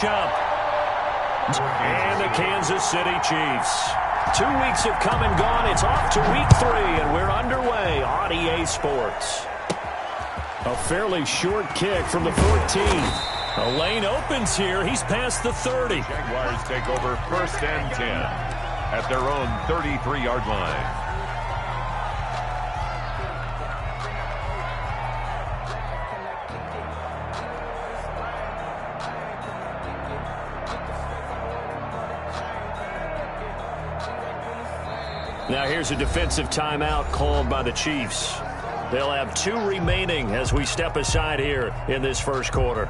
Jump. And the Kansas City Chiefs. 2 weeks have come and gone. It's off to week 3, and we're underway on EA Sports. A fairly short kick from the 14. A lane opens here. He's past the 30. Jaguars take over 1st and 10 at their own 33-yard line. Now here's a defensive timeout called by the Chiefs. They'll have 2 remaining as we step aside here in this first quarter.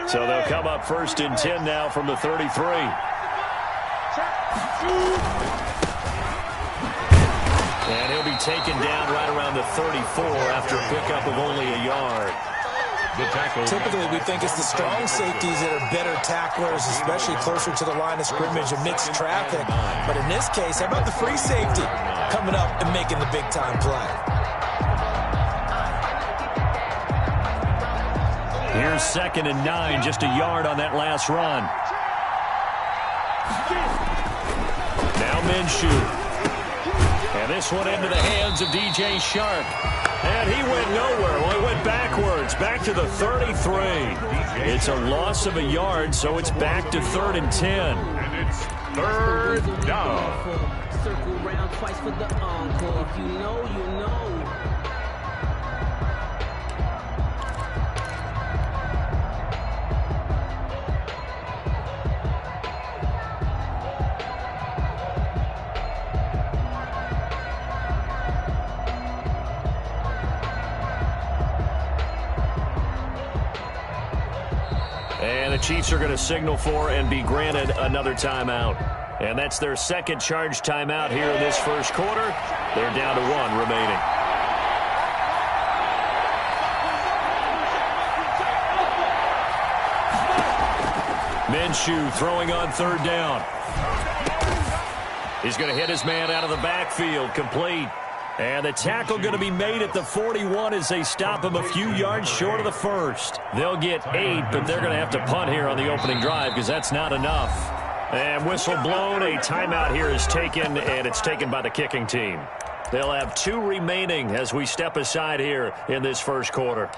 So they'll come up 1st and 10 now from the 33. And he'll be taken down right around the 34 after a pickup of only a yard. Typically, we think it's the strong safeties that are better tacklers, especially closer to the line of scrimmage amidst traffic. But in this case, how about the free safety coming up and making the big-time play? Here's 2nd and 9, just a yard on that last run. Now Minshew. And this one into the hands of DJ Shark. And he went nowhere. Well, he went backwards, back to the 33. It's a loss of a yard, so it's back to 3rd and 10. And it's 3rd down. Circle round twice for the encore. If you know, you know. And the Chiefs are going to signal for and be granted another timeout. And that's their 2nd charge timeout here in this first quarter. They're down to 1 remaining. Minshew throwing on 3rd down. He's going to hit his man out of the backfield, complete. And the tackle going to be made at the 41 as they stop him a few yards short of the 1st. They'll get 8, but they're going to have to punt here on the opening drive because that's not enough. And whistle blown. A timeout here is taken, and it's taken by the kicking team. They'll have 2 remaining as we step aside here in this first quarter.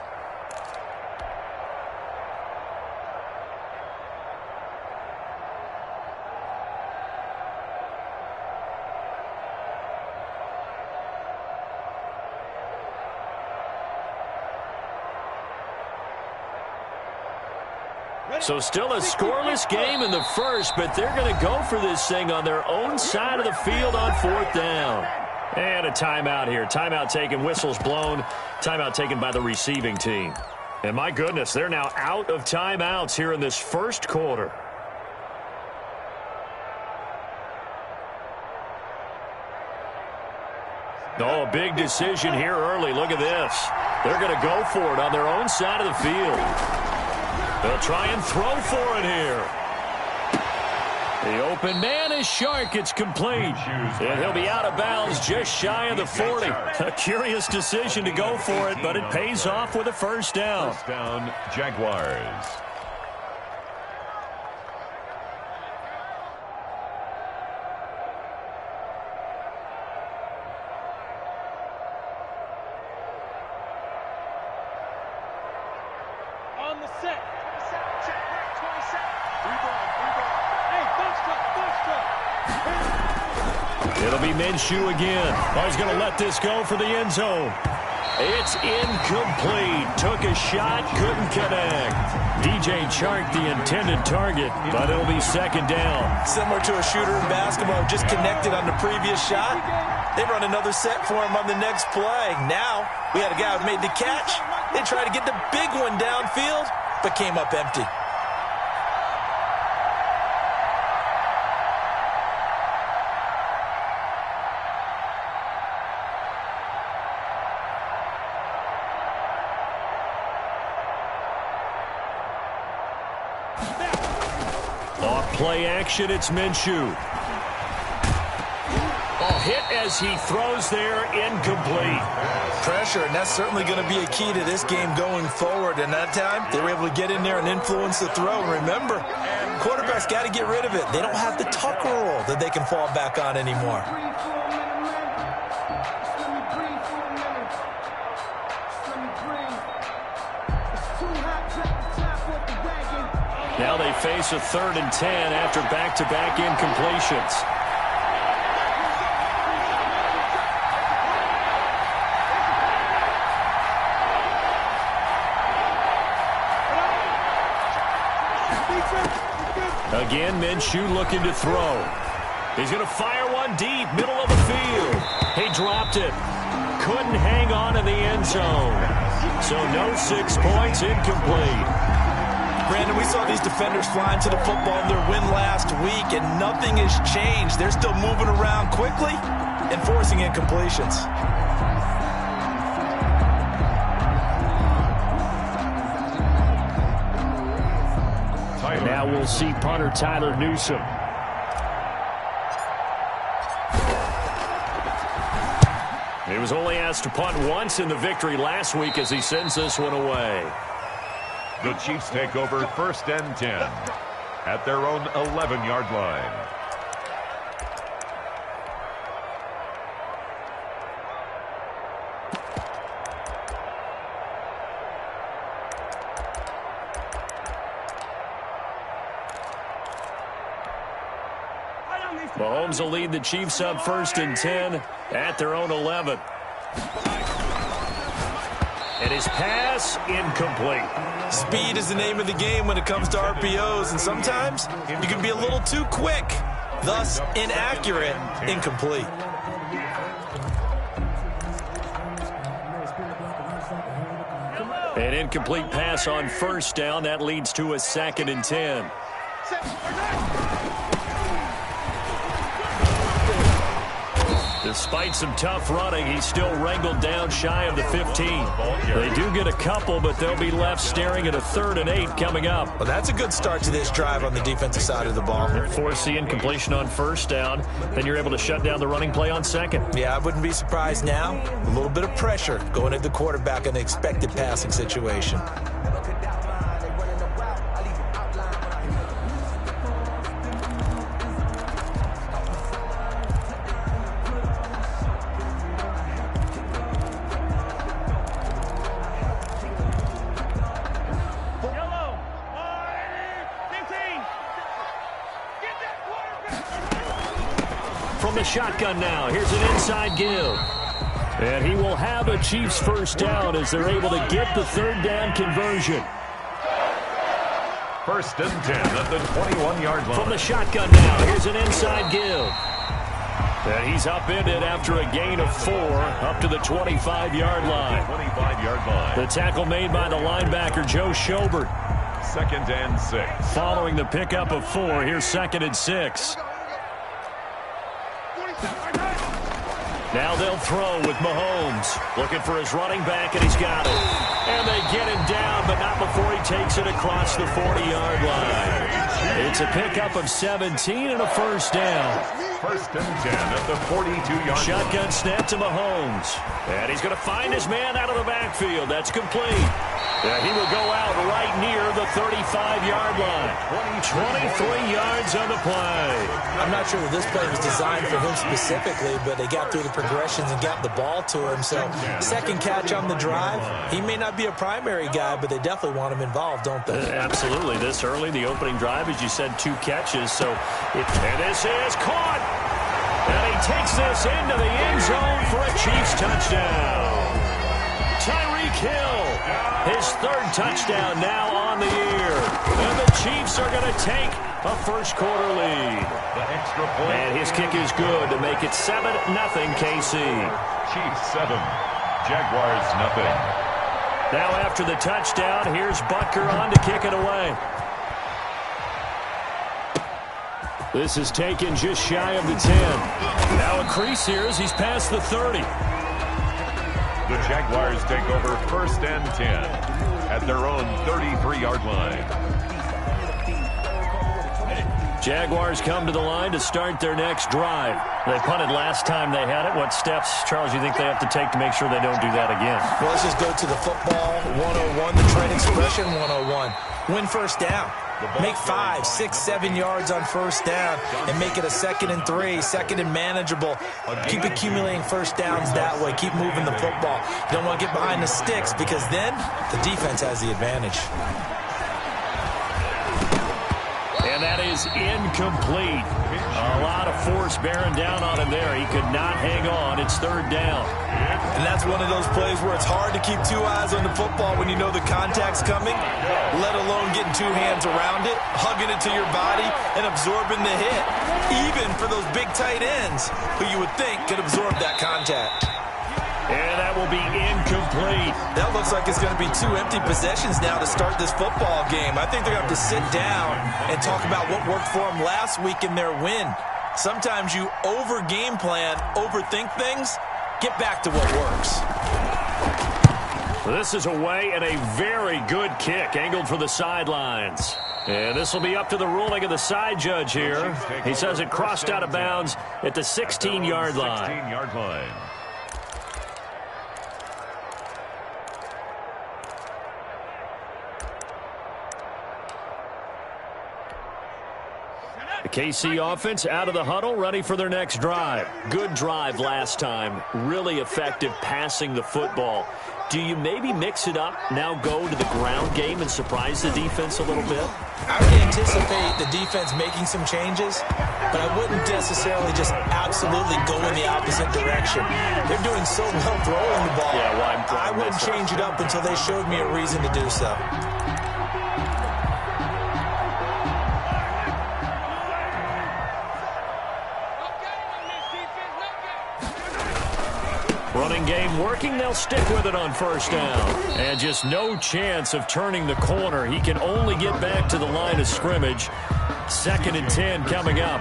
So still a scoreless game in the first, but they're going to go for this thing on their own side of the field on 4th down. And a timeout here. Timeout taken, whistles blown. Timeout taken by the receiving team. And my goodness, they're now out of timeouts here in this first quarter. Oh, a big decision here early. Look at this. They're going to go for it on their own side of the field. They'll try and throw for it here. The open man is Shark. It's complete. And he'll be out of bounds just shy of the 40. A curious decision to go for it, but it pays off with a 1st down. 1st down, Jaguars. On the set. It'll be Minshew again. Oh, he's going to let this go for the end zone. It's incomplete. Took a shot, couldn't connect. DJ Chark, the intended target, but it'll be 2nd down. Similar to a shooter in basketball, just connected on the previous shot. They run another set for him on the next play. Now, we had a guy who made the catch. They tried to get the big one downfield, but came up empty. Off play action, it's Minshew. Hit as he throws there, incomplete. Pressure, and that's certainly going to be a key to this game going forward. And that time, they were able to get in there and influence the throw. And remember, quarterbacks got to get rid of it. They don't have the tucker roll that they can fall back on anymore. Now they face a 3rd and 10 after back-to-back incompletions. Again, Minshew looking to throw. He's going to fire one deep, middle of the field. He dropped it. Couldn't hang on in the end zone. So no 6 points, incomplete. Brandon, we saw these defenders flying to the football in their win last week, and nothing has changed. They're still moving around quickly and forcing incompletions. Now we'll see punter Tyler Newsome. He was only asked to punt once in the victory last week as he sends this one away. The Chiefs take over 1st and 10 at their own 11-yard line. Mahomes will lead the Chiefs up 1st and 10 at their own 11. And his pass, incomplete. Speed is the name of the game when it comes to RPOs, and sometimes you can be a little too quick, thus inaccurate, incomplete. An incomplete pass on 1st down. That leads to a 2nd and 10. Despite some tough running, he's still wrangled down shy of the 15. They do get a couple, but they'll be left staring at a 3rd and 8 coming up. Well, that's a good start to this drive on the defensive side of the ball. Force the incompletion on 1st down, then you're able to shut down the running play on 2nd. Yeah, I wouldn't be surprised now. A little bit of pressure going at the quarterback in an expected passing situation. From the shotgun now, here's an inside give. And he will have a Chiefs 1st down as they're able to get the 3rd down conversion. 1st and 10 at the 21-yard line. From the shotgun now, here's an inside give. And he's upended after a gain of 4 up to the 25-yard line. 25-yard line. The tackle made by the linebacker, Joe Schobert. 2nd and 6. Following the pickup of 4, here's 2nd and 6. Now they'll throw with Mahomes. Looking for his running back, and he's got it. And they get him down, but not before he takes it across the 40-yard line. It's a pickup of 17 and a 1st down. 1st and 10 at the 42-yard line. Shotgun snap to Mahomes. And he's going to find his man out of the backfield. That's complete. Yeah, he will go out right near the 35-yard line. 23 yards on the play. I'm not sure that this play was designed for him specifically, but they got through the progressions and got the ball to him. So, 2nd catch on the drive. He may not be a primary guy, but they definitely want him involved, don't they? Absolutely. This early, the opening drive, as you said, 2 catches. And this is caught. And he takes this into the end zone for a Chiefs touchdown. Tyreek Hill, his 3rd touchdown now on the year. And the Chiefs are going to take a 1st quarter lead. The extra point. And his kick is good to make it 7-0 KC. Chiefs 7, Jaguars nothing. Now after the touchdown, here's Butker on to kick it away. This is taken just shy of the 10. Now a crease here as he's past the 30. The Jaguars take over 1st and 10 at their own 33-yard line. Jaguars come to the line to start their next drive. They punted last time they had it. What steps, Charles, you think they have to take to make sure they don't do that again? Well, let's just go to the football 101, the trade expression 101. Win first down. Make 5, 6, 7 yards on first down and make it a 2nd and 3, 2nd and manageable. Keep accumulating first downs that way. Keep moving the football. You don't want to get behind the sticks because then the defense has the advantage. And that is incomplete. A lot of force bearing down on him there. He could not hang on. It's 3rd down. And that's one of those plays where it's hard to keep 2 eyes on the football when you know the contact's coming, let alone getting 2 hands around it, hugging it to your body, and absorbing the hit, even for those big tight ends who you would think could absorb that contact. And that will be incomplete. That looks like it's going to be 2 empty possessions now to start this football game. I think they're going to have to sit down and talk about what worked for them last week in their win. Sometimes you over-game plan, overthink things. Get back to what works. This is away and a very good kick, angled for the sidelines. And this will be up to the ruling of the side judge here. He says it crossed out of bounds at the 16-yard line. 16-yard line. The KC offense out of the huddle, ready for their next drive. Good drive last time. Really effective passing the football. Do you maybe mix it up, now go to the ground game and surprise the defense a little bit? I would anticipate the defense making some changes, but I wouldn't necessarily just absolutely go in the opposite direction. They're doing so well throwing the ball. Yeah, I wouldn't change it up until they showed me a reason to do so. Running game working, they'll stick with it on first down. And just no chance of turning the corner. He can only get back to the line of scrimmage. 2nd and 10 coming up.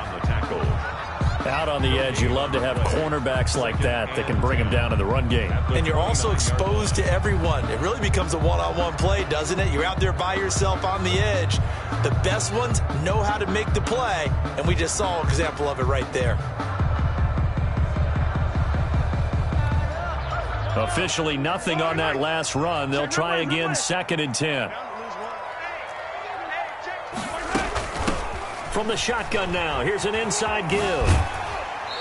Out on the edge, you love to have cornerbacks like that can bring him down in the run game. And you're also exposed to everyone. It really becomes a one-on-one play, doesn't it? You're out there by yourself on the edge. The best ones know how to make the play, and we just saw an example of it right there. Officially nothing on that last run. They'll try again, 2nd and 10. From the shotgun now, here's an inside give.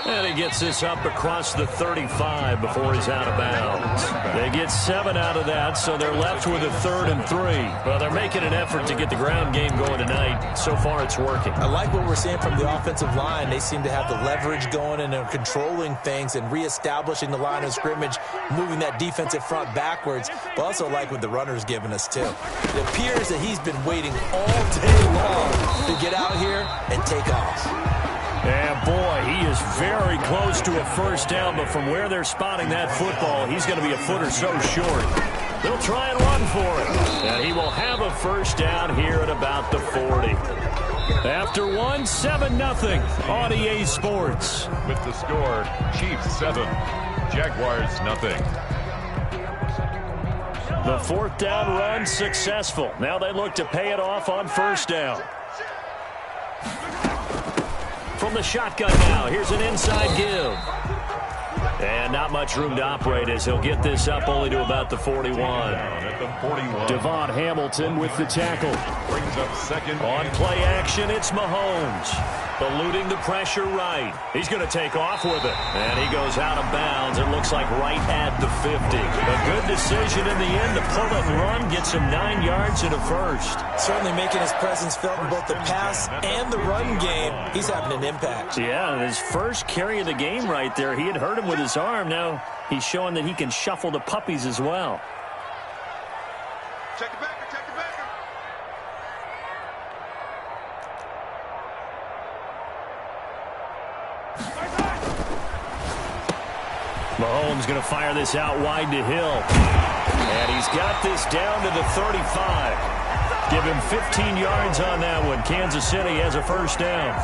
And he gets this up across the 35 before he's out of bounds. They get 7 out of that, so they're left with a 3rd and 3. Well, they're making an effort to get the ground game going tonight. So far, it's working. I like what we're seeing from the offensive line. They seem to have the leverage going and are controlling things and reestablishing the line of scrimmage, moving that defensive front backwards. But also like what the runner's giving us, too. It appears that he's been waiting all day long to get out here and take off. And, boy, he is very close to a first down, but from where they're spotting that football, he's going to be a foot or so short. They'll try and run for it. And he will have a first down here at about the 40. After 1, 7-0 on EA Sports. With the score, Chiefs 7, Jaguars nothing. The 4th down run successful. Now they look to pay it off on first down. From the shotgun now, here's an inside give. And not much room to operate as he'll get this up only to about the 41. At the 41. Devon Hamilton with the tackle. Brings up 2nd. On play action, it's Mahomes. Eluding the pressure right. He's going to take off with it. And he goes out of bounds. It looks like right at the 50. A good decision in the end to pull it and run. Gets him 9 yards and a first. Certainly making his presence felt in both the pass and the run game. He's having an impact. Yeah, his first carry of the game right there. He had hurt him with his arm. Now he's showing that he can shuffle the puppies as well. Check it back. Check it back. Mahomes going to fire this out wide to Hill. And he's got this down to the 35. Give him 15 yards on that one. Kansas City has a first down.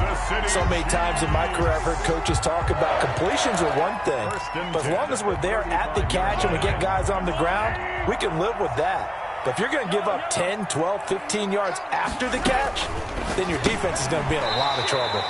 So many times in my career I've heard coaches talk about completions are one thing. But as long as we're there at the catch and we get guys on the ground, we can live with that. But if you're going to give up 10, 12, 15 yards after the catch, then your defense is going to be in a lot of trouble.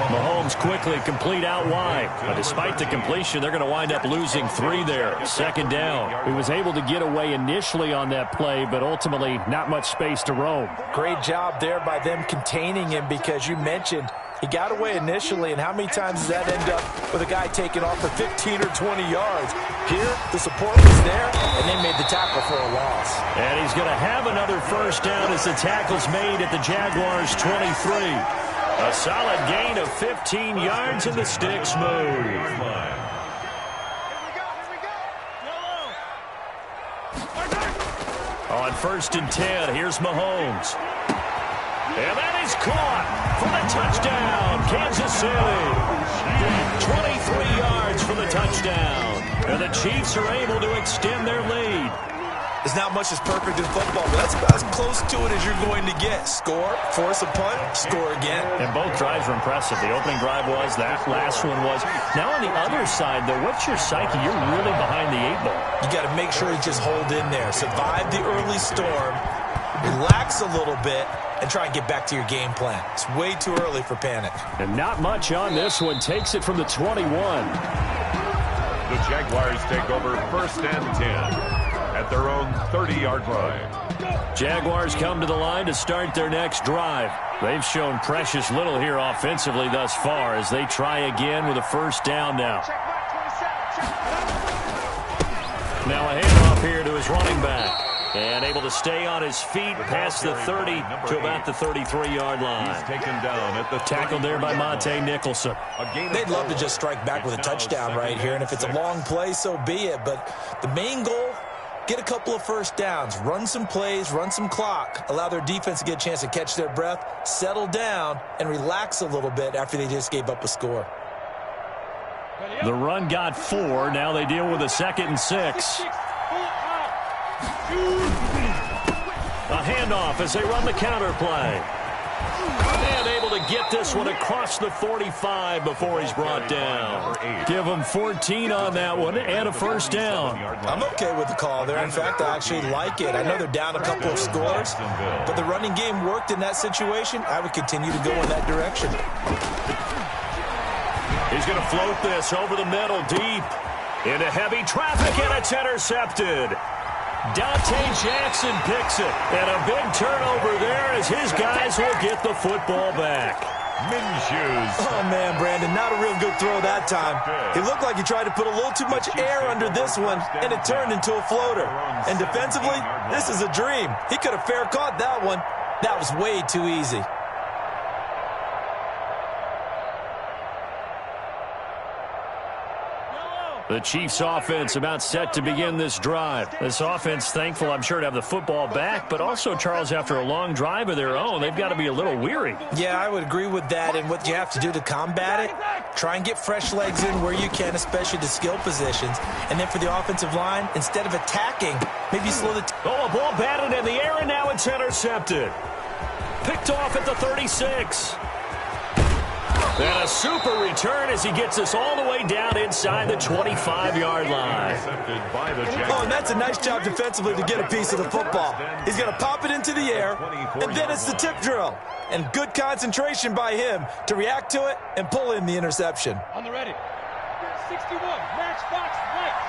Mahomes quickly complete out wide. But despite the completion, they're going to wind up losing 3 there. 2nd down. He was able to get away initially on that play, but ultimately not much space to roam. Great job there by them containing him, because you mentioned he got away initially, and how many times does that end up with a guy taking off for 15 or 20 yards? Here, the support was there, and they made the tackle for a loss. And he's going to have another 1st down as the tackle's made at the Jaguars' 23. A solid gain of 15 yards, and the sticks move. On 1st and 10, here's Mahomes. And that is caught for the touchdown, Kansas City. 23 yards for the touchdown. And the Chiefs are able to extend their lead. There's not much that's perfect in football, but that's about as close to it as you're going to get. Score, force a punt, score again. And both drives were impressive. The opening drive was, that last one was. Now on the other side, though, what's your psyche? You're really behind the 8 ball. You got to make sure you just hold in there. Survive the early storm, relax a little bit, and try and get back to your game plan. It's way too early for panic. And not much on this one. Takes it from the 21. The Jaguars take over 1st and 10. At their own 30-yard line. Jaguars come to the line to start their next drive. They've shown precious little here offensively thus far as they try again with a 1st down now. Now a handoff here to his running back. And able to stay on his feet past the 30 to about the 33-yard line. He's taken down at the tackled there by Monte Nicholson. They'd love to just strike back with a touchdown right here, and if it's a long play, so be it. But the main goal, get a couple of 1st downs, run some plays, run some clock, allow their defense to get a chance to catch their breath, settle down, and relax a little bit after they just gave up a score. The run got 4. Now they deal with a 2nd and 6. A handoff as they run the counter play. And able to get this one across the 45 before he's brought down. Give him 14 on that one and a 1st down. I'm okay with the call there. In fact, I actually like it. I know they're down a couple of scores, but the running game worked in that situation. I would continue to go in that direction. He's going to float this over the middle deep into heavy traffic, and it's intercepted. Dante Jackson picks it, and a big turnover there as his guys will get the football back. Minshew's. Oh, man, Brandon, not a real good throw that time. It looked like he tried to put a little too much air under this one, and it turned into a floater. And defensively, this is a dream. He could have fair caught that one. That was way too easy. The Chiefs offense about set to begin this drive. This offense thankful, I'm sure, to have the football back, but also, Charles, after a long drive of their own, they've got to be a little weary. Yeah, I would agree with that, and what you have to do to combat it, try and get fresh legs in where you can, especially the skill positions. And then for the offensive line, instead of attacking, maybe slow the... A ball batted in the air, and now it's intercepted. Picked off at the 36. And a super return as he gets us all the way down inside the 25-yard line. Oh, and that's a nice job defensively to get a piece of the football. He's going to pop it into the air, and then it's the tip drill. And good concentration by him to react to it and pull in the interception. On the ready. 61, matchbox, right.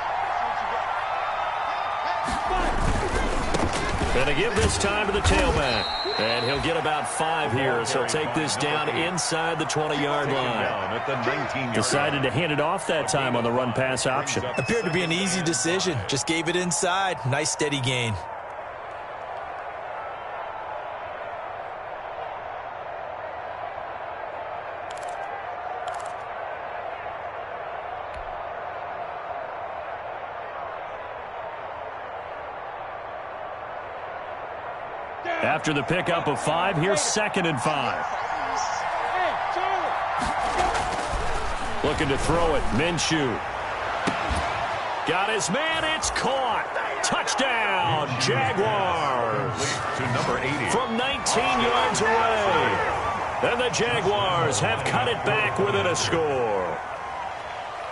Going to give this time to the tailback. And he'll get about 5 here as he'll take this down inside the 20-yard line. Decided to hand it off that time on the run-pass option. Appeared to be an easy decision. Just gave it inside. Nice steady gain. After the pickup of 5, here's 2nd and 5. Looking to throw it. Minshew. Got his man. It's caught. Touchdown, Jaguars. To number 80. From 19 yards away. And the Jaguars have cut it back within a score.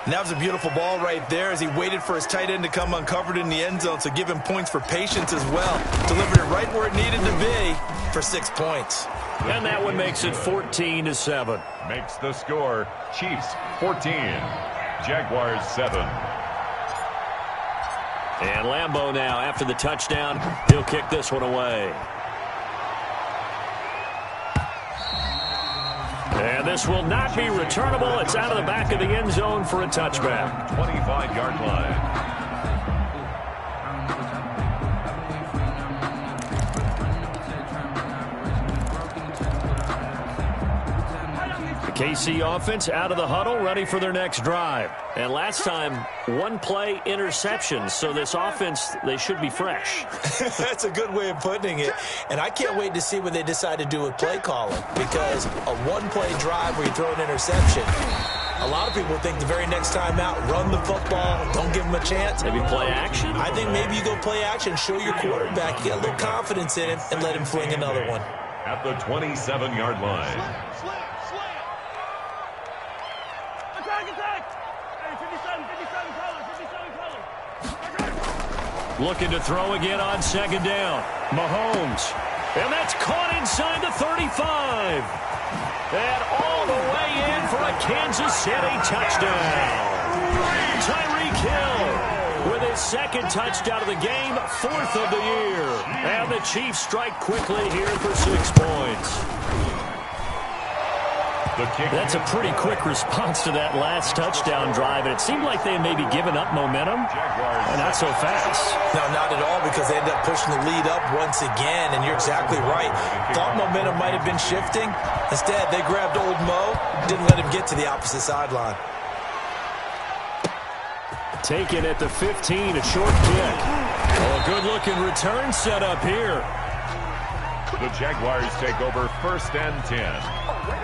And that was a beautiful ball right there as he waited for his tight end to come uncovered in the end zone, so give him points for patience as well. Delivered it right where it needed to be for 6 points. And that one makes it 14-7. Makes the score Chiefs 14, Jaguars 7. And Lambeau now, after the touchdown, he'll kick this one away. And this will not be returnable. It's out of the back of the end zone for a touchback. 25-yard line. KC offense out of the huddle, ready for their next drive. And last time, one-play interception. So this offense, they should be fresh. That's a good way of putting it. And I can't wait to see what they decide to do with play calling, because a one-play drive where you throw an interception, a lot of people think the very next time out, run the football, don't give them a chance. Maybe play action? I think maybe you go play action, show your quarterback, you get a little confidence in him, and let him fling another one. At the 27-yard line. Looking to throw again on second down. Mahomes. And that's caught inside the 35. And all the way in for a Kansas City touchdown. Tyreek Hill with his second touchdown of the game, 4th of the year. And the Chiefs strike quickly here for 6 points. That's a pretty quick response to that last touchdown drive, and it seemed like they had maybe given up momentum. Not so fast. No, not at all, because they ended up pushing the lead up once again, and you're exactly right. Thought momentum might have been shifting. Instead, they grabbed old Mo, didn't let him get to the opposite sideline. Taken at the 15, a short kick. Oh, a good-looking return set up here. The Jaguars take over 1st and 10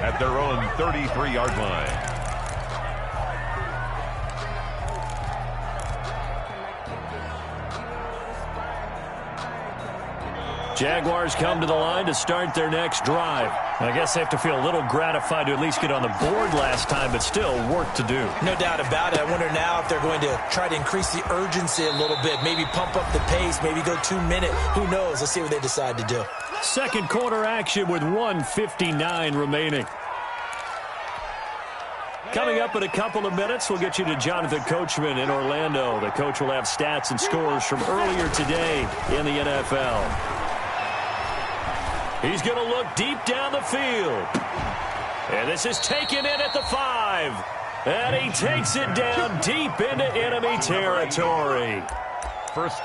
at their own 33-yard line. Jaguars come to the line to start their next drive. I guess they have to feel a little gratified to at least get on the board last time, but still work to do. No doubt about it. I wonder now if they're going to try to increase the urgency a little bit, maybe pump up the pace, maybe go 2 minute. Who knows? Let's see what they decide to do. Second quarter action with 1:59 remaining. Coming up in a couple of minutes, we'll get you to Jonathan Coachman in Orlando. The coach will have stats and scores from earlier today in the NFL. He's going to look deep down the field. And this is taken in at the 5. And he takes it down deep into enemy territory.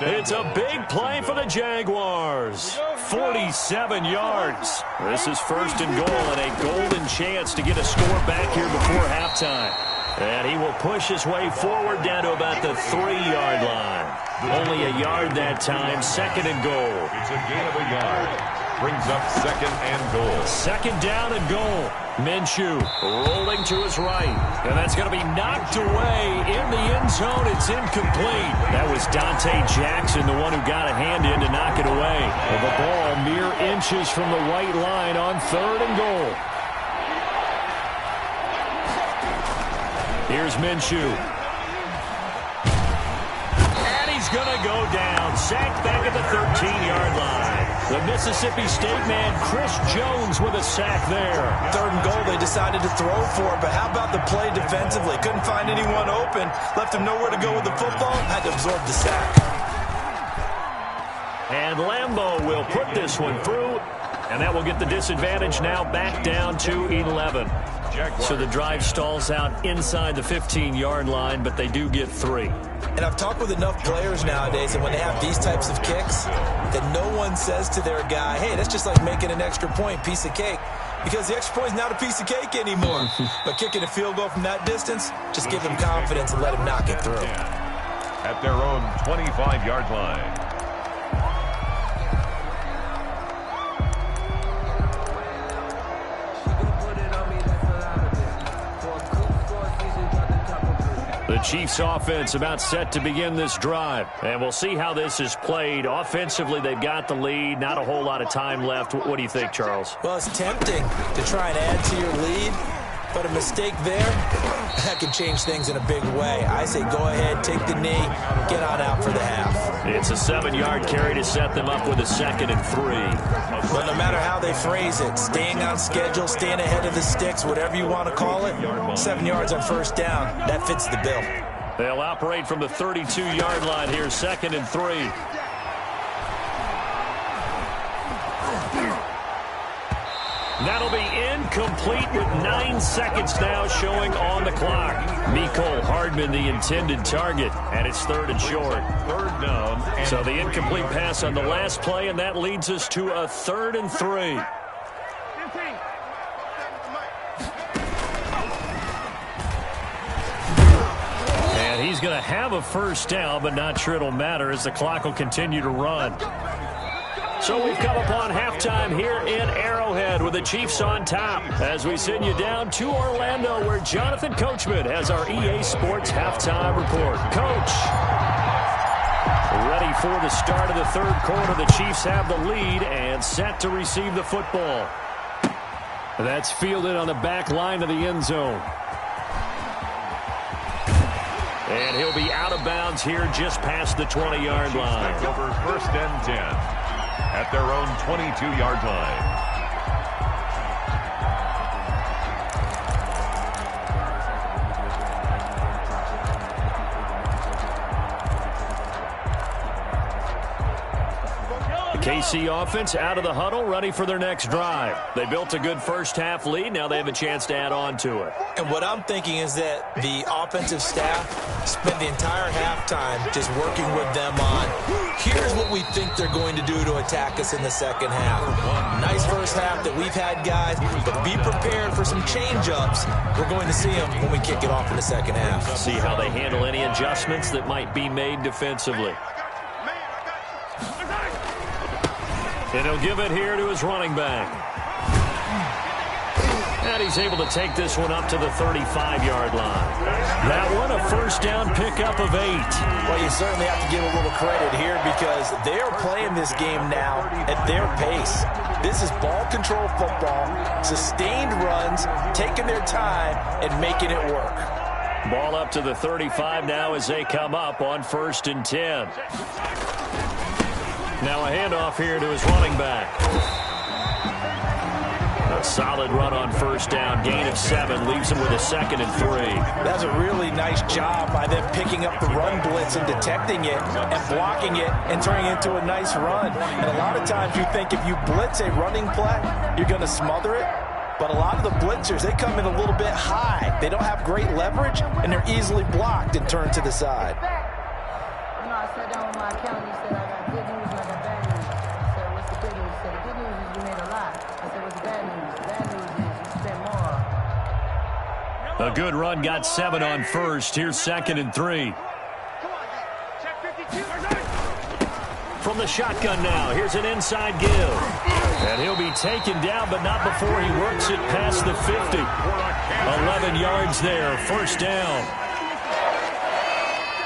It's a big play for the Jaguars. 47 yards. This is 1st and goal, and a golden chance to get a score back here before halftime. And he will push his way forward down to about the 3-yard line. Only a yard that time, 2nd and goal. It's a gain of a yard. Brings up 2nd and goal. 2nd down and goal. Minshew rolling to his right. And that's going to be knocked away in the end zone. It's incomplete. That was Dante Jackson, the one who got a hand in to knock it away. Well, the ball mere inches from the white line on 3rd and goal. Here's Minshew. And he's going to go down. Sacked back at the 13-yard line. The Mississippi State man, Chris Jones, with a sack there. 3rd and goal, they decided to throw for it, but how about the play defensively? Couldn't find anyone open, left him nowhere to go with the football, had to absorb the sack. And Lambeau will put this one through, and that will get the disadvantage now back down to 11. So the drive stalls out inside the 15-yard line, but they do get 3. And I've talked with enough players nowadays that when they have these types of kicks, that no one says to their guy, hey, that's just like making an extra point, piece of cake. Because the extra point is not a piece of cake anymore. But kicking a field goal from that distance, just give him confidence and let him knock it through. At their own 25-yard line. The Chiefs offense about set to begin this drive. And we'll see how this is played. Offensively, they've got the lead. Not a whole lot of time left. What do you think, Charles? Well, it's tempting to try and add to your lead. But a mistake there, that can change things in a big way. I say go ahead, take the knee, get on out for the half. It's a 7-yard carry to set them up with a 2nd and 3. But no matter how they phrase it, staying on schedule, staying ahead of the sticks, whatever you want to call it, 7 yards on first down, that fits the bill. They'll operate from the 32-yard line here, 2nd and 3. That'll be incomplete with 9 seconds now showing on the clock. Mecole Hardman, the intended target, and it's 3rd and short. 3rd down. So the incomplete pass on the last play, and that leads us to a 3rd and 3. And he's going to have a first down, but not sure it'll matter as the clock will continue to run. So we've come upon halftime here in Arrowhead with the Chiefs on top as we send you down to Orlando where Jonathan Coachman has our EA Sports halftime report. Coach, ready for the start of the 3rd quarter. The Chiefs have the lead and set to receive the football. That's fielded on the back line of the end zone. And he'll be out of bounds here just past the 20-yard line. Take over 1st and 10. At their own 22-yard line. KC offense out of the huddle, ready for their next drive. They built a good first-half lead. Now they have a chance to add on to it. And what I'm thinking is that the offensive staff spent the entire halftime just working with them on, here's what we think they're going to do to attack us in the second half. Nice first half that we've had, guys, but be prepared for some change-ups. We're going to see them when we kick it off in the second half. See how they handle any adjustments that might be made defensively. And he'll give it here to his running back. And he's able to take this one up to the 35-yard line. That one, a first down pickup of 8. Well, you certainly have to give a little credit here because they are playing this game now at their pace. This is ball control football, sustained runs, taking their time and making it work. Ball up to the 35 now as they come up on 1st and 10. Now a handoff here to his running back. A solid run on first down. Gain of 7 leaves him with a 2nd and 3. That's a really nice job by them picking up the run blitz and detecting it and blocking it and turning it into a nice run. And a lot of times you think if you blitz a running play, you're going to smother it. But a lot of the blitzers, they come in a little bit high. They don't have great leverage, and they're easily blocked and turned to the side. You know, I sat down with my accountant. He said, I got good news and I got bad news. I said, what's the good news? He said, the good news is you made a lot. I said, what's the bad news? The bad news is you spent more. A good run, got 7 on first. Here's 2nd and 3. From the shotgun now, here's an inside give. And he'll be taken down, but not before he works it past the 50. 11 yards there, first down.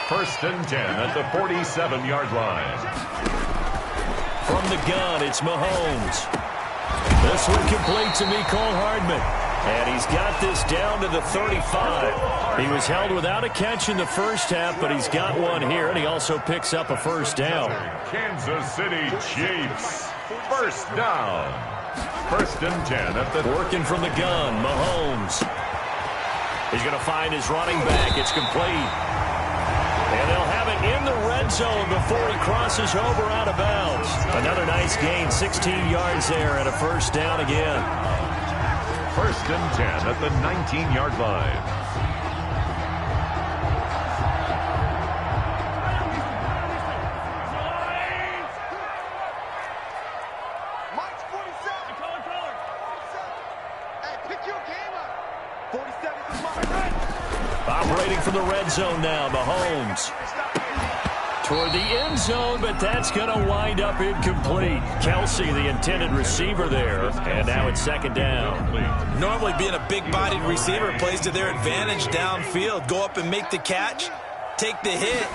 1st and 10 at the 47-yard line. From the gun, it's Mahomes. This one complete to Mecole Hardman. And he's got this down to the 35. He was held without a catch in the first half, but he's got one here, and he also picks up a first down. Kansas City Chiefs. First down. 1st and 10 at the... Working from the gun, Mahomes. He's going to find his running back. It's complete. And they'll have it in the red zone before he crosses over out of bounds. Another nice gain, 16 yards there and a first down again. 1st and 10 at the 19-yard line. Operating from the red zone now, Mahomes. Toward the end zone, but that's going to wind up incomplete. Kelsey, the intended receiver there, and now it's 2nd down. Normally being a big-bodied receiver plays to their advantage downfield. Go up and make the catch, take the hit,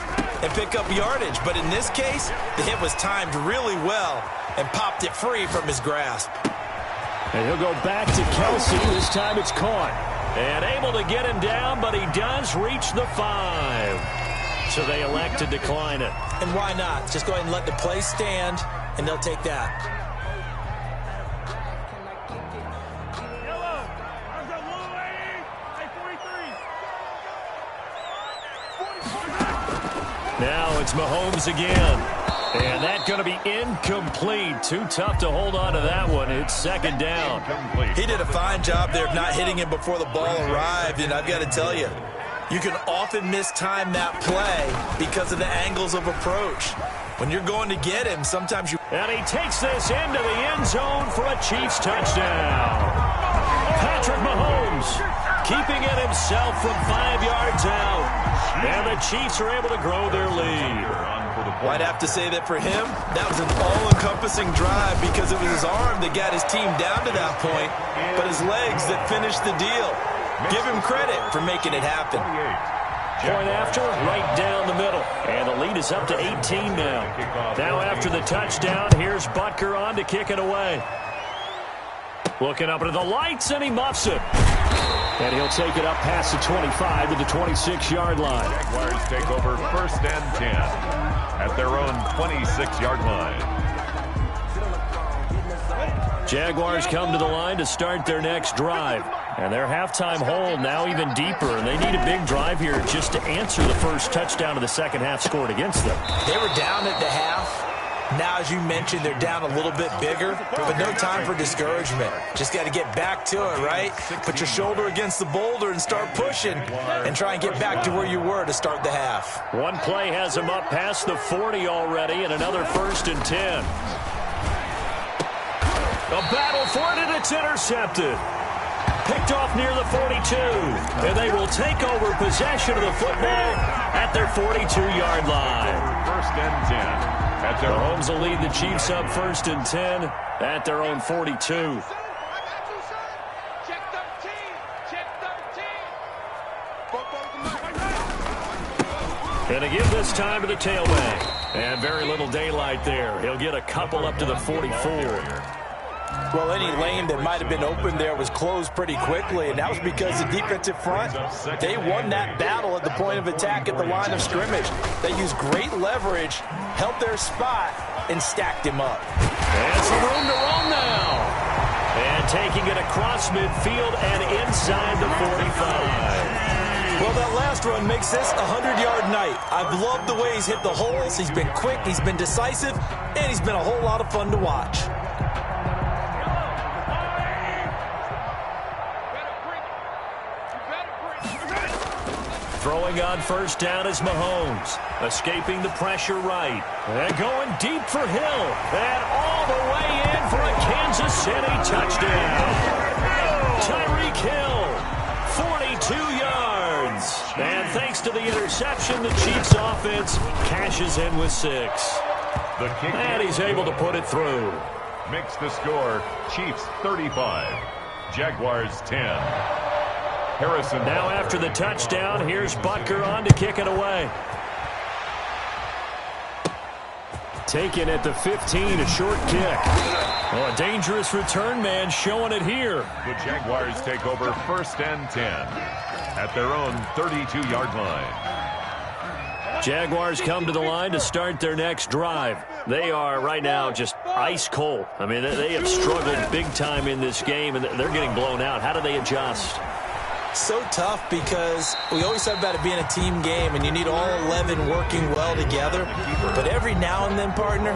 and pick up yardage. But in this case, the hit was timed really well and popped it free from his grasp. And he'll go back to Kelsey. This time it's caught. And able to get him down, but he does reach the 5. So they elect to decline it. And why not? Just go ahead and let the play stand, and they'll take that. Now it's Mahomes again. And that's going to be incomplete. Too tough to hold on to that one. It's second down. He did a fine job there of not hitting him before the ball arrived. And I've got to tell you, you can often mistime that play because of the angles of approach. When you're going to get him, sometimes you... And he takes this into the end zone for a Chiefs touchdown. Patrick Mahomes keeping it himself from 5 yards out. And the Chiefs are able to grow their lead. Well, I'd have to say that for him, that was an all-encompassing drive because it was his arm that got his team down to that point, but his legs that finished the deal. Give him credit for making it happen. Point after, right down the middle. And the lead is up to 18 now. Now after the touchdown, here's Butker on to kick it away. Looking up into the lights, and he muffs it. And he'll take it up past the 25 to the 26-yard line. Jaguars take over 1st and 10 at their own 26-yard line. Jaguars come to the line to start their next drive. And their halftime hole now even deeper. And they need a big drive here just to answer the first touchdown of the second half scored against them. They were down at the half. Now, as you mentioned, they're down a little bit bigger, but no time for discouragement. Just got to get back to it, right? Put your shoulder against the boulder and start pushing and try and get back to where you were to start the half. One play has them up past the 40 already, and another 1st and 10. A battle for it, and it's intercepted. Picked off near the 42, and they will take over possession of the football at their 42-yard line. 1st and 10. Mahomes will lead the Chiefs up 1st and 10 at their own 42. Check 13. Check 13. And to give this time to the tailback. And very little daylight there. He'll get a couple up to the 44. Well, any lane that might have been open there was closed pretty quickly, and that was because the defensive front, they won that battle at the point of attack at the line of scrimmage. They used great leverage, held their spot, and stacked him up. And some room to roam now. And taking it across midfield and inside the 45. Well, that last run makes this a 100-yard night. I've loved the way he's hit the holes. He's been quick, he's been decisive, and he's been a whole lot of fun to watch. Throwing on 1st down is Mahomes. Escaping the pressure right. And going deep for Hill. And all the way in for a Kansas City touchdown. Tyreek Hill, 42 yards. And thanks to the interception, the Chiefs offense cashes in with 6. And he's able to put it through. Makes the score Chiefs 35, Jaguars 10. Harrison. Now after the touchdown, here's Butker on to kick it away. Taken at the 15, a short kick. Oh, a dangerous return man showing it here. The Jaguars take over 1st and 10 at their own 32-yard line. Jaguars come to the line to start their next drive. They are right now just ice cold. I mean, they have struggled big time in this game, and they're getting blown out. How do they adjust? So tough because we always talk about it being a team game and you need all 11 working well together. But every now and then, partner,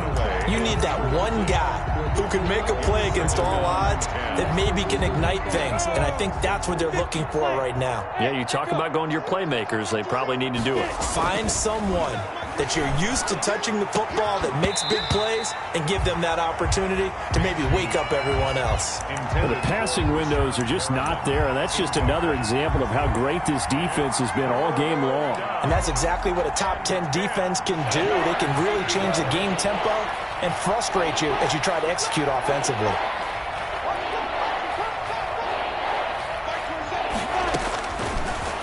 you need that one guy who can make a play against all odds that maybe can ignite things. And I think that's what they're looking for right now. Yeah, you talk about going to your playmakers. They probably need to do it. Find someone that you're used to touching the football that makes big plays and give them that opportunity to maybe wake up everyone else. Well, the passing windows are just not there, and that's just another example of how great this defense has been all game long. And that's exactly what a top 10 defense can do. They can really change the game tempo and frustrate you as you try to execute offensively.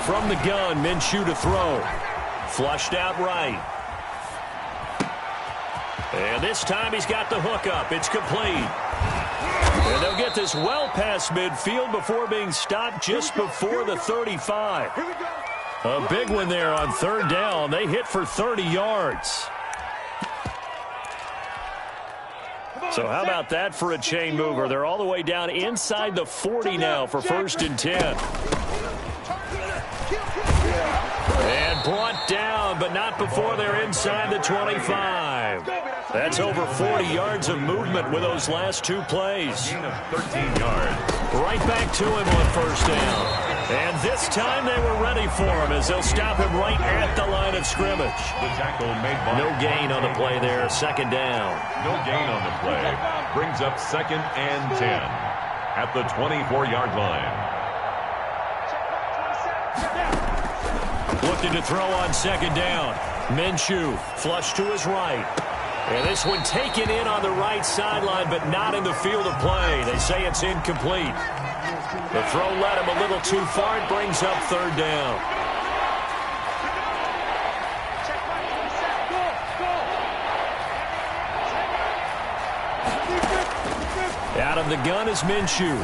From the gun, Minshew to throw. Flushed out right. And this time he's got the hook up. It's complete. And they'll get this well past midfield before being stopped just before the 35. A big one there on third down. They hit for 30 yards. So how about that for a chain mover? They're all the way down inside the 40 now for 1st and 10. And brought down, but not before they're inside the 25. That's over 40 yards of movement with those last 2 plays. Gain of 13 yards. Right back to him on 1st down. And this time they were ready for him as they'll stop him right at the line of scrimmage. The tackle made by No gain on the play there, 2nd down. No gain on the play. Brings up 2nd and 10 at the 24-yard line. Looking to throw on 2nd down. Minshew flush to his right. And this one taken in on the right sideline, but not in the field of play. They say it's incomplete. The throw led him a little too far. It brings up 3rd down. Out of the gun is Minshew.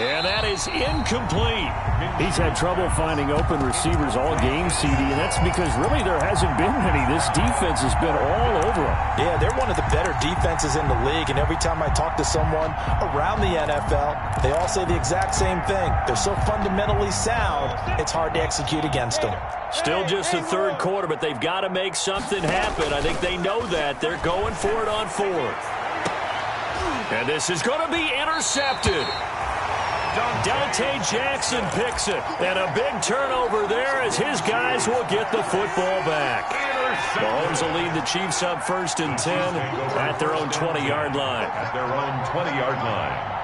And that is incomplete. He's had trouble finding open receivers all game, CD, and that's because really there hasn't been many. This defense has been all over them. Yeah, they're one of the better defenses in the league, and every time I talk to someone around the NFL, they all say the exact same thing. They're so fundamentally sound, it's hard to execute against them. Still just the 3rd quarter, but they've got to make something happen. I think they know that. They're going for it on 4th. And this is going to be intercepted. Dante Jackson picks it. And a big turnover there as his guys will get the football back. Mahomes will lead the Chiefs up 1st and 10 at their own 20-yard line. At their own 20-yard line.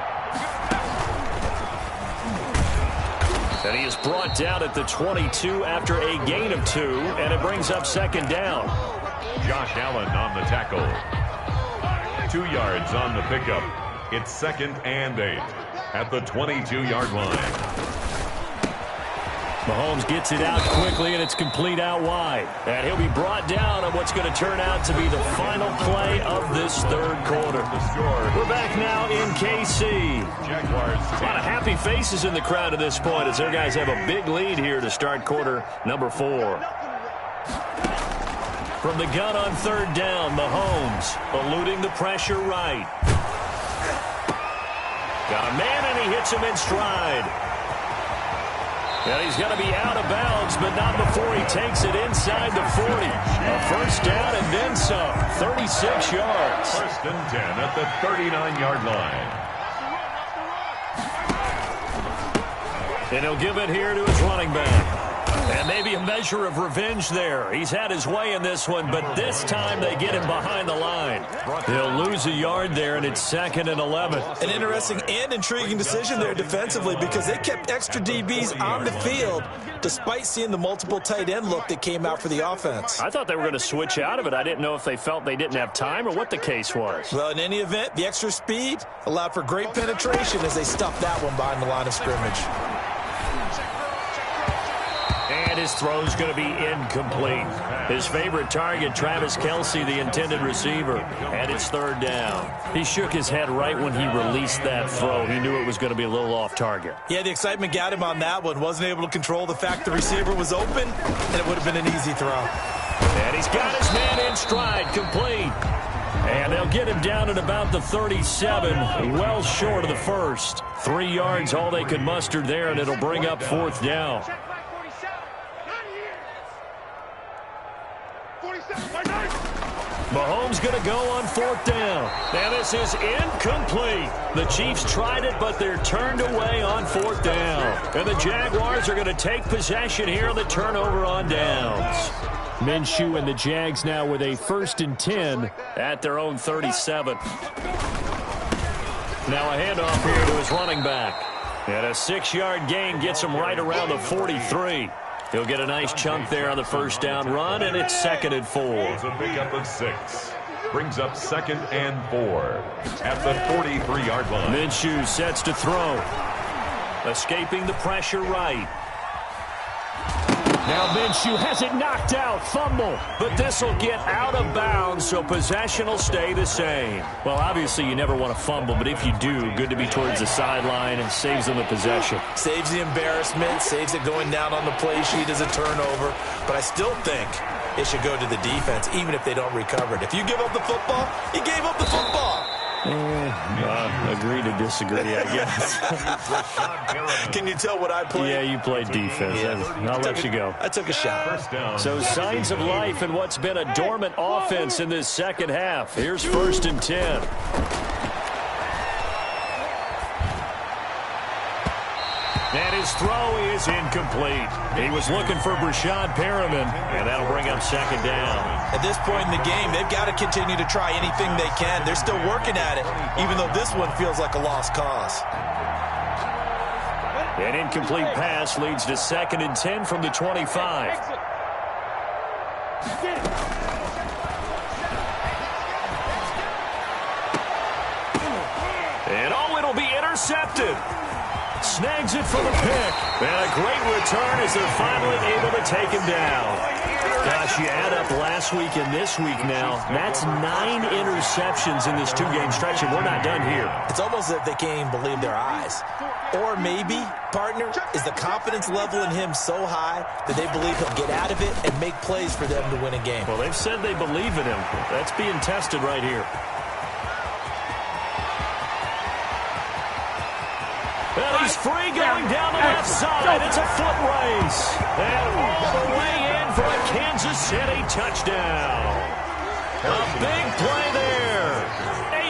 And he is brought down at the 22 after a gain of 2, and it brings up 2nd down. Josh Allen on the tackle. 2 yards on the pickup. It's 2nd and 8 at the 22-yard line. Mahomes gets it out quickly, and it's complete out wide. And he'll be brought down on what's going to turn out to be the final play of this 3rd quarter. We're back now in KC. Jaguars. A lot of happy faces in the crowd at this point as their guys have a big lead here to start quarter number 4. From the gun on 3rd down, Mahomes eluding the pressure right. Got a man, and he hits him in stride. And he's going to be out of bounds, but not before he takes it inside the 40. A 1st down and then some. 36 yards. 1st and 10 at the 39-yard line. And he'll give it here to his running back. And maybe a measure of revenge there. He's had his way in this one, but this time they get him behind the line. He'll lose a yard there, and it's 2nd and 11. An interesting and intriguing decision there defensively because they kept extra DBs on the field despite seeing the multiple tight end look that came out for the offense. I thought they were going to switch out of it. I didn't know if they felt they didn't have time or what the case was. Well, in any event, the extra speed allowed for great penetration as they stuffed that one behind the line of scrimmage. And his throw's going to be incomplete. His favorite target, Travis Kelce, the intended receiver, and it's 3rd down. He shook his head right when he released that throw. He knew it was going to be a little off target. Yeah, the excitement got him on that one. Wasn't able to control the fact the receiver was open, and it would have been an easy throw. And he's got his man in stride, complete. And they'll get him down at about the 37, well short of the 1st. 3 yards, all they could muster there, and it'll bring up 4th down. Mahomes going to go on 4th down. Now this is incomplete. The Chiefs tried it, but they're turned away on 4th down. And the Jaguars are going to take possession here on the turnover on downs. Minshew and the Jags now with a 1st and 10 at their own 37. Now a handoff here to his running back. And a 6-yard gain gets him right around the 43. He'll get a nice chunk there on the 1st down run, and it's 2nd and 4. It's a pickup of 6. Brings up 2nd and 4 at the 43-yard line. Minshew sets to throw. Escaping the pressure right. Now Minshew has it knocked out. Fumble. But this will get out of bounds, so possession will stay the same. Well, obviously you never want to fumble, but if you do, good to be towards the sideline and saves them the possession. Saves the embarrassment, saves it going down on the play sheet as a turnover. But I still think it should go to the defense, even if they don't recover it. If you give up the football, you gave up the football. Agree to disagree, I guess. Can you tell what I played? Yeah, you played defense. Yeah. I'll let you go. I took a shot. So signs of life in what's been a dormant offense in this second half. Here's 1st and 10. And his throw is incomplete. He was looking for Brashad Perriman, and that'll bring up 2nd down. At this point in the game, they've got to continue to try anything they can. They're still working at it, even though this one feels like a lost cause. An incomplete pass leads to 2nd and 10 from the 25. And it'll be intercepted. Snags it for the pick. And a great return as they're finally able to take him down. Gosh, you add up last week and this week now. That's 9 interceptions in this 2-game stretch, and we're not done here. It's almost as if they can't even believe their eyes. Or maybe, partner, is the confidence level in him so high that they believe he'll get out of it and make plays for them to win a game. Well, they've said they believe in him. That's being tested right here. Well, he's free going down the left side. It's a foot race. And all the way in for a Kansas City touchdown. A big play there.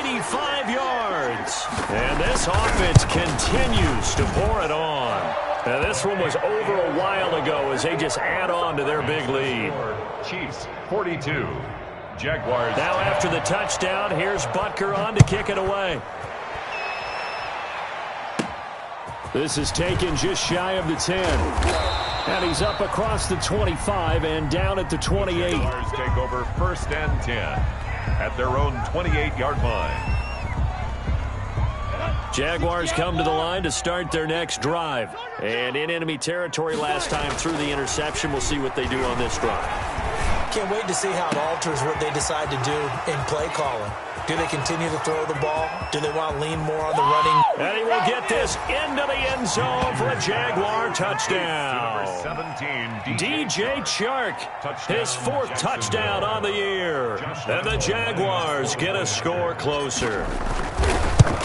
85 yards. And this offense continues to pour it on. Now, this one was over a while ago as they just add on to their big lead. Chiefs 42. Jaguars. Now after the touchdown, here's Butker on to kick it away. This is taken just shy of the 10. And he's up across the 25 and down at the 28. Jaguars take over 1st and 10 at their own 28-yard line. Jaguars come to the line to start their next drive. And in enemy territory last time through the interception. We'll see what they do on this drive. Can't wait to see how it alters what they decide to do in play calling. Do they continue to throw the ball? Do they want to lean more on the running? And he will get this into the end zone for a Jaguar touchdown. Number 17, DJ Chark, his 4th touchdown on the year. And the Jaguars get a score closer.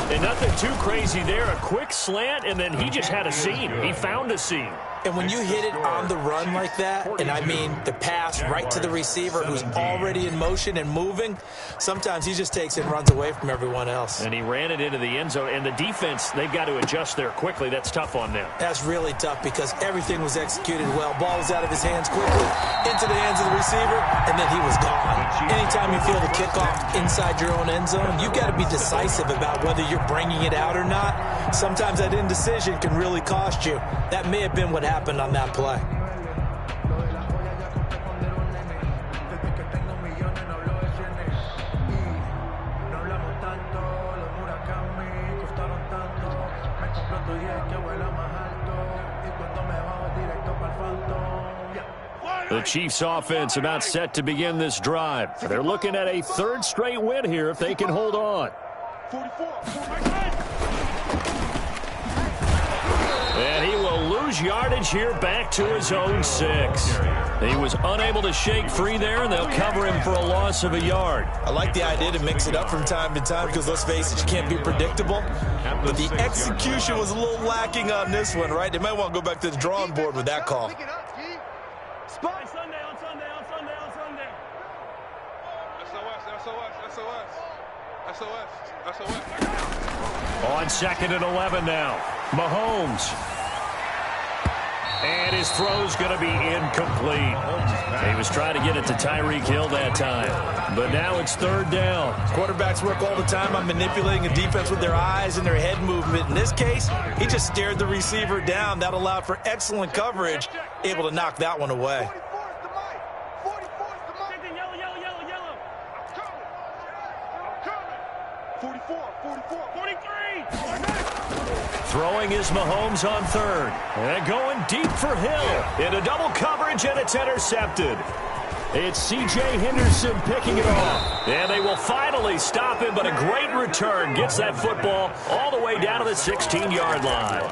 And nothing too crazy there. A quick slant, and then he just had a seam. He found a seam. And when you hit it on the run like that, and I mean the pass right to the receiver who's already in motion and moving, sometimes he just takes it and runs away from everyone else. And he ran it into the end zone. And the defense, they've got to adjust there quickly. That's tough on them. That's really tough because everything was executed well. Ball was out of his hands quickly, into the hands of the receiver, and then he was gone. Anytime you feel the kickoff inside your own end zone, you've got to be decisive about whether you're bringing it out or not. Sometimes that indecision can really cost you. That may have been what happened on that play. The Chiefs offense about set to begin this drive. They're looking at a 3rd straight win here if they can hold on. And he will lose yardage here back to his own 6. He was unable to shake free there, and they'll cover him for a loss of a yard. I like the idea to mix it up from time to time because, let's face it, you can't be predictable. But the execution was a little lacking on this one, right? They might want to go back to the drawing board with that call. On 2nd and 11 now. Mahomes. And his throw's going to be incomplete. He was trying to get it to Tyreek Hill that time. But now it's 3rd down. Quarterbacks work all the time on manipulating a defense with their eyes and their head movement. In this case, he just stared the receiver down. That allowed for excellent coverage, able to knock that one away. Throwing is Mahomes on third. And going deep for Hill. Into double coverage, and it's intercepted. It's C.J. Henderson picking it off. And they will finally stop him, but a great return gets that football all the way down to the 16-yard line.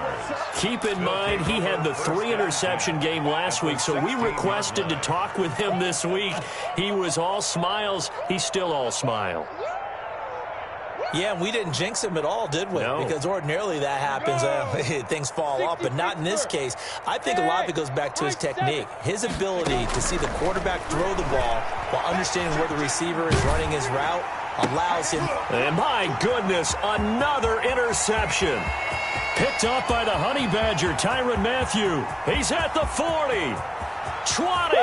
Keep in mind, he had the 3-interception game last week, so we requested to talk with him this week. He was all smiles. He's still all smile. Yeah, and we didn't jinx him at all, did we? No. Because ordinarily that happens. Things fall off, but not in this case. I think a lot of it goes back to his technique. His ability to see the quarterback throw the ball while understanding where the receiver is running his route allows him. And my goodness, another interception. Picked up by the Honey Badger, Tyrann Mathieu. He's at the 40, 20,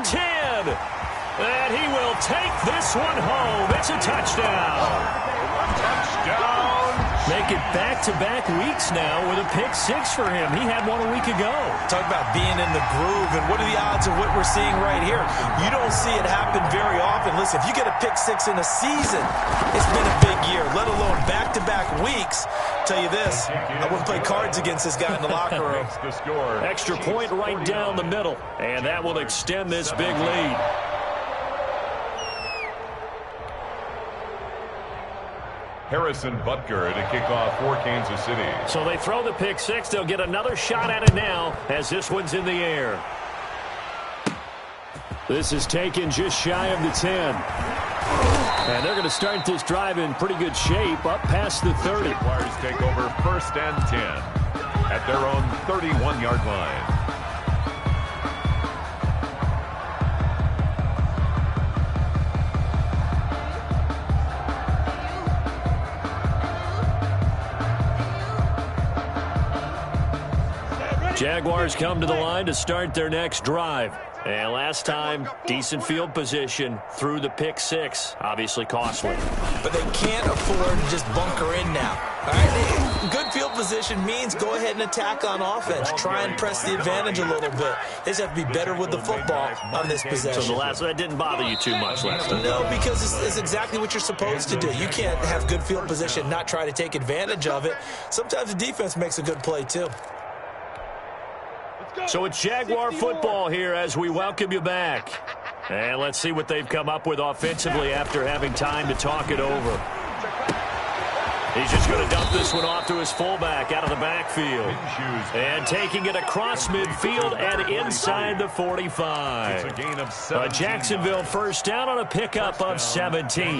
10, and he will take this one home. It's a touchdown. Touchdown. Make it back-to-back weeks now with a pick six for him. He had one a week ago. Talk about being in the groove, and what are the odds of what we're seeing right here? You don't see it happen very often. Listen, if you get a pick six in a season, it's been a big year, let alone back-to-back weeks. Tell you this, I wouldn't play cards against this guy in the locker room. The score. Extra point right down the middle, and that will extend this big lead. Harrison Butker to kick off for Kansas City. So they throw the pick six. They'll get another shot at it now as this one's in the air. This is taken just shy of the 10. And they're going to start this drive in pretty good shape up past the 30. Jaguars take over 1st and 10 at their own 31-yard line. Jaguars come to the line to start their next drive. And last time, decent field position through the pick six. Obviously costly. But they can't afford to just bunker in now. All right? Good field position means go ahead and attack on offense. Try and press the advantage a little bit. They just have to be better with the football on this possession. So that didn't bother you too much last time? No, because it's exactly what you're supposed to do. You can't have good field position, not try to take advantage of it. Sometimes the defense makes a good play, too. So it's Jaguar football here as we welcome you back. And let's see what they've come up with offensively after having time to talk it over. He's just going to dump this one off to his fullback out of the backfield. And taking it across midfield and inside the 45. It's a gain of 17. A Jacksonville first down on a pickup of 17. 90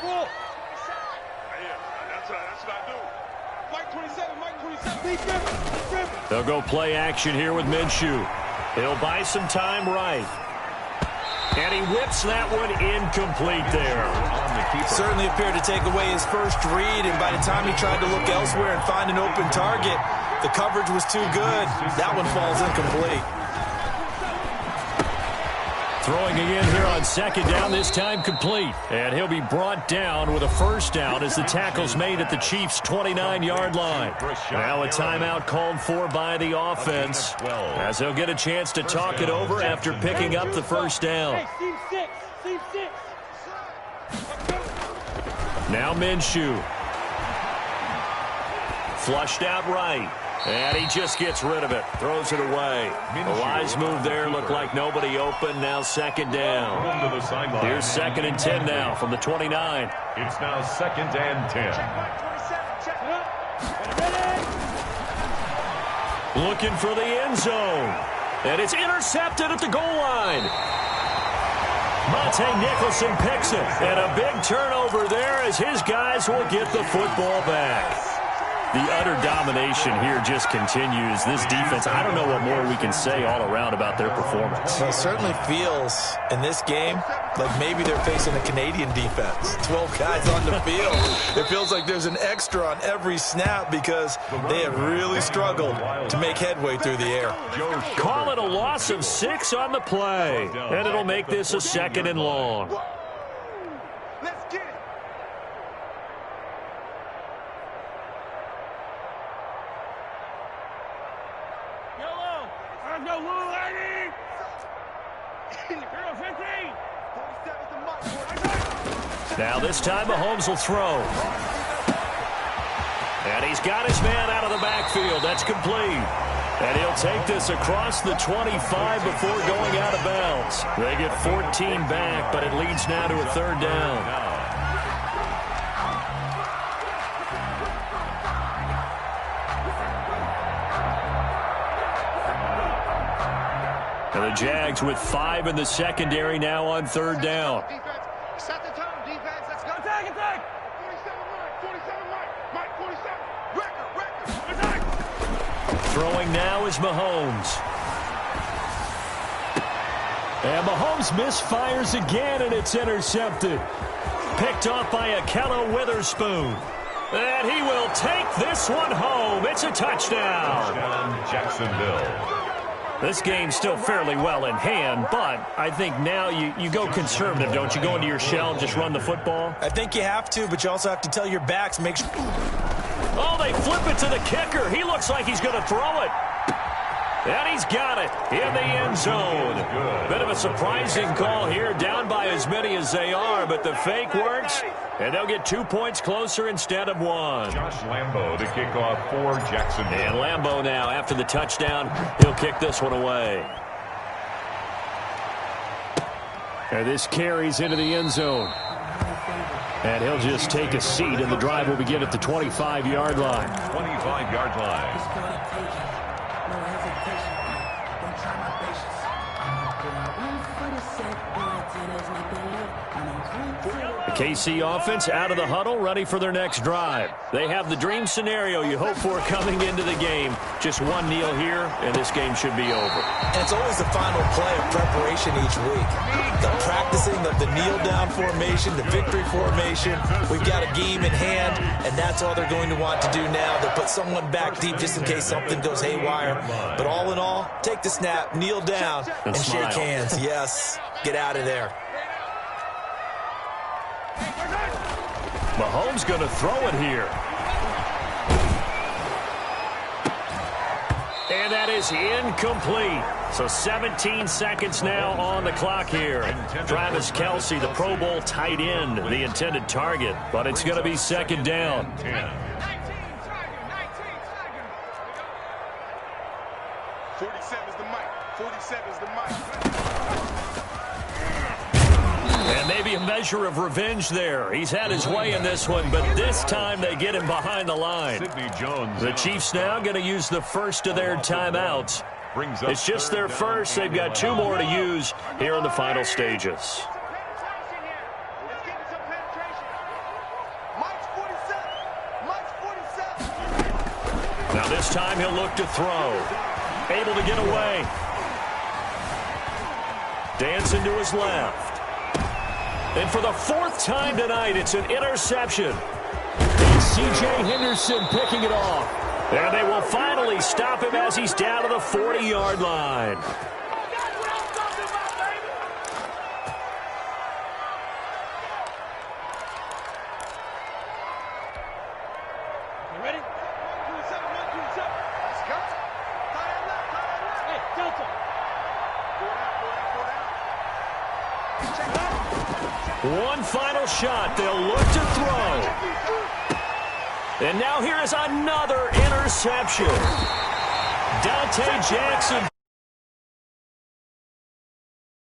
Wolf. That's what I do. Mike 27. Lee Griffin. They'll go play action here with Minshew. He'll buy some time right. And he whips that one incomplete there. Certainly appeared to take away his first read, and by the time he tried to look elsewhere and find an open target, the coverage was too good. That one falls incomplete. Throwing again here on second down, this time complete. And he'll be brought down with a first down as the tackle's made at the Chiefs' 29-yard line. Now a timeout called for by the offense as they'll get a chance to talk it over after picking up the first down. Seam six. Now Minshew. Flushed out right. And he just gets rid of it. Throws it away. A wise move there. Looked like nobody open. Now second down. Here's 2nd and 10 now from the 29. It's now 2nd and 10. Looking for the end zone. And it's intercepted at the goal line. Monte Nicholson picks it. And a big turnover there as his guys will get the football back. The utter domination here just continues. This defense, I don't know what more we can say all around about their performance. Well, it certainly feels in this game like maybe they're facing a Canadian defense. 12 guys on the field. It feels like there's an extra on every snap because they have really struggled to make headway through the air. Call it a loss of 6 on the play. And it'll make this a 2nd and long. Let's get it. No, lady! Now this time Mahomes will throw. And he's got his man out of the backfield. That's complete. And he'll take this across the 25 before going out of bounds. They get 14 back, but it leads now to a third down. And the Jags with 5 in the secondary now on third down. Set the tone, defense. Let's go. Attack, attack. 47 Mike, 47. Record. Attack. Throwing now is Mahomes. And Mahomes misfires again, and it's intercepted. Picked off by Akello Witherspoon. And he will take this one home. It's a touchdown. Jacksonville. This game's still fairly well in hand, but I think now you go conservative, don't you? Go into your shell and just run the football? I think you have to, but you also have to tell your backs, make sure. Oh, they flip it to the kicker. He looks like he's going to throw it. And he's got it in the end zone. Bit of a surprising call here, down by as many as they are, but the fake works, and they'll get 2 points closer instead of 1. Josh Lambo to kick off for Jacksonville. And Lambo now, after the touchdown, he'll kick this one away. And this carries into the end zone. And he'll just take a seat, and the drive will begin at the 25-yard line. 25-yard line. The KC offense out of the huddle, ready for their next drive. They have the dream scenario you hope for coming into the game. Just one kneel here, and this game should be over. And it's always the final play of preparation each week. The practicing of the kneel-down formation, the victory formation. We've got a game in hand, and that's all they're going to want to do now. They'll put someone back deep just in case something goes haywire. But all in all, take the snap, kneel down, and shake hands. Yes, get out of there. Mahomes going to throw it here. And that is incomplete. So 17 seconds now on the clock here. Travis Kelce, the Pro Bowl tight end, the intended target. But it's going to be second down. 47 is the mic. 47 is the mic. And maybe a measure of revenge there. He's had his way in this one, but this time they get him behind the line. The Chiefs now going to use the first of their timeouts. It's just their first. They've got 2 more to use here in the final stages. Now this time he'll look to throw. Able to get away. Dancing to his left. And for the 4th time tonight, it's an interception. And C.J. Henderson picking it off. And they will finally stop him as he's down to the 40-yard line. You ready? 127. Let's go. Hey, Delta. Check it out. One final shot. They'll look to throw. And now here is another interception. Dante Jackson